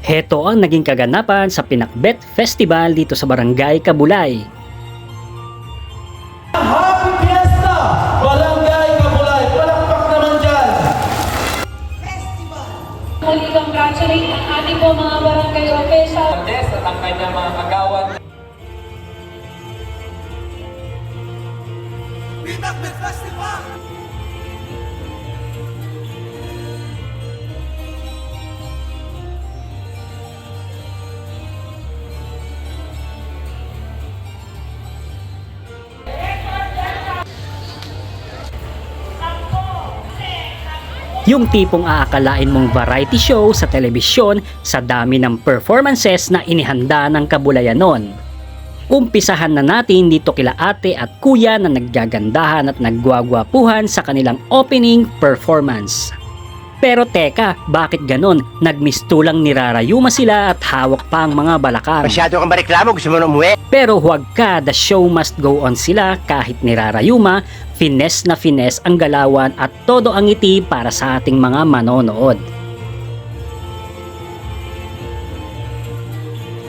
Heto ang naging kaganapan sa Pinakbet Festival dito sa Barangay Kabulay. Happy Fiesta! Barangay Kabulay! Palakpak naman dyan! Muli congratulate ang ating po mga barangay official. At ang kanyang mga kagawad. Pinakbet Festival! Yung tipong aakalain mong variety show sa telebisyon sa dami ng performances na inihanda ng Kabulayan nun. Umpisahan na natin dito kila ate at kuya na naggagandahan at nagwagwapuhan sa kanilang opening performance. Pero teka, bakit ganon? Nagmistulang nirarayuma sila at hawak pa ang mga balakang. Masyado kang mareklamo, gusto mo na umuwi? Pero huwag ka, the show must go on sila kahit nirarayuma, finesse na finesse ang galawan at todo ang ngiti para sa ating mga manonood.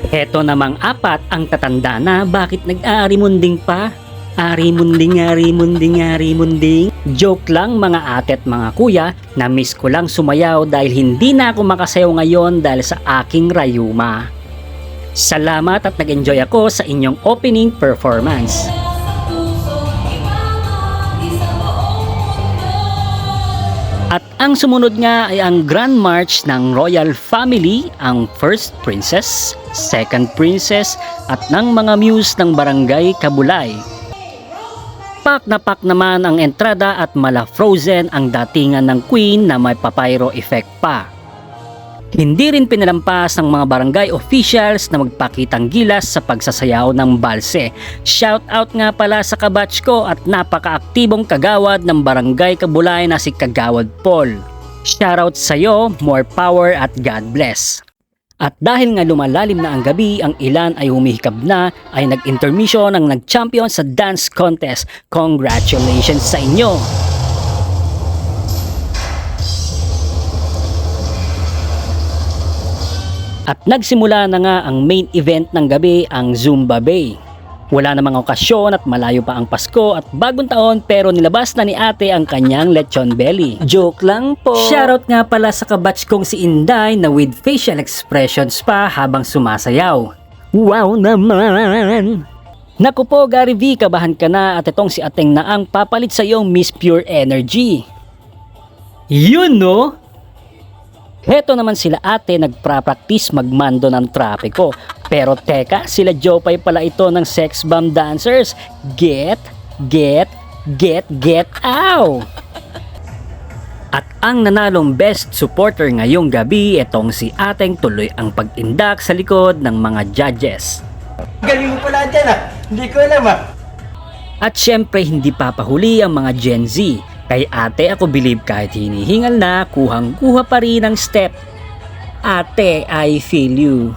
Heto namang apat ang tatanda na bakit nag-aarimunding pa? Arimunding. Joke lang mga ate at mga kuya, na miss ko lang sumayaw dahil hindi na ako makasayaw ngayon dahil sa aking rayuma. Salamat at nag-enjoy ako sa inyong opening performance. At ang sumunod nga ay ang Grand March ng Royal Family, ang First Princess, Second Princess at ng mga muse ng Barangay Kabulay. Pak na pak naman ang entrada at mala frozen ang datingan ng Queen na may papyro effect pa. Hindi rin pinalampas ng mga barangay officials na magpakitang gilas sa pagsasayaw ng balse. Shout out nga pala sa kabatch ko at napaka-aktibong kagawad ng Barangay Kabulay na si Kagawad Paul. Shoutout sa'yo, more power at God bless. At dahil nga lumalalim na ang gabi, ang ilan ay humihikab na, ay nag-intermission ang nag-champion sa dance contest. Congratulations sa inyo! At nagsimula na nga ang main event ng gabi, ang Zumba Bay. Wala namang okasyon at malayo pa ang Pasko at bagong taon pero nilabas na ni ate ang kanyang lechon belly. Joke lang po. Shoutout nga pala sa kabatch kong si Inday na with facial expressions pa habang sumasayaw. Wow naman! Naku po Gary V, kabahan ka na at itong si Ateng na ang papalit sa iyong Miss Pure Energy. Yun no? Heto naman sila ate nagpra-practice magmando ng trapiko. Pero teka, sila Jopay pala ito ng sex bomb dancers. Get out! At ang nanalong best supporter ngayong gabi, itong si ateng tuloy ang pag-indak sa likod ng mga judges. Galing mo pala dyan ah, hindi ko alam ah. At syempre hindi papahuli ang mga Gen Z. Kay ate ako believe kahit hinihingal na, kuhang-kuha pa rin ang step. Ate, I feel you.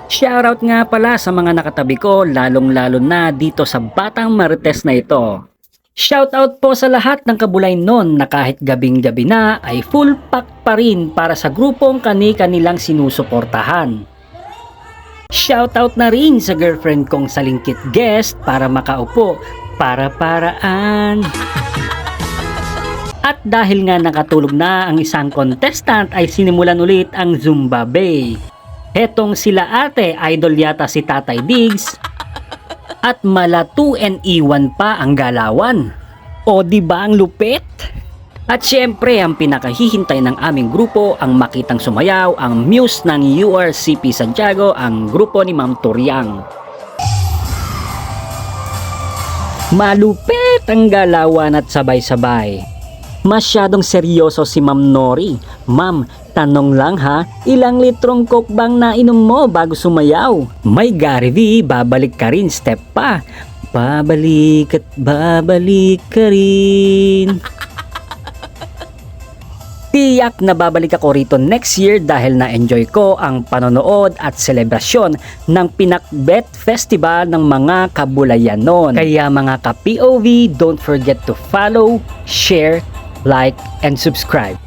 Shoutout nga pala sa mga nakatabi ko, lalong-lalo na dito sa Batang Marites na ito. Shoutout po sa lahat ng Kabulay nun na kahit gabing-gabi na ay full pack pa rin para sa grupong kani-kanilang sinusuportahan. Shoutout na rin sa girlfriend kong salingkit guest para makaupo, para-paraan. At dahil nga nakatulog na ang isang contestant ay sinimulan ulit ang Zumba Bay. Hetong sila ate, idol yata si Tatay Diggs. At mala 2-1 pa ang galawan. O diba ang lupit? At syempre ang pinakahihintay ng aming grupo ang makitang sumayaw ang muse ng URCP Santiago, ang grupo ni Ma'am Turiang. Malupit ang galawan at sabay-sabay. Masyadong seryoso si Ma'am Nori. Ma'am, tanong lang ha, ilang litrong coke bang nainom mo bago sumayaw? May Gary V, babalik ka rin, step pa. Babalik at babalik ka rin. Tiyak na babalik ako rito next year dahil na-enjoy ko ang panonood at selebrasyon ng Pinakbet Festival ng mga Kabulayanon. Kaya mga ka-POV, don't forget to follow, share, like, and subscribe.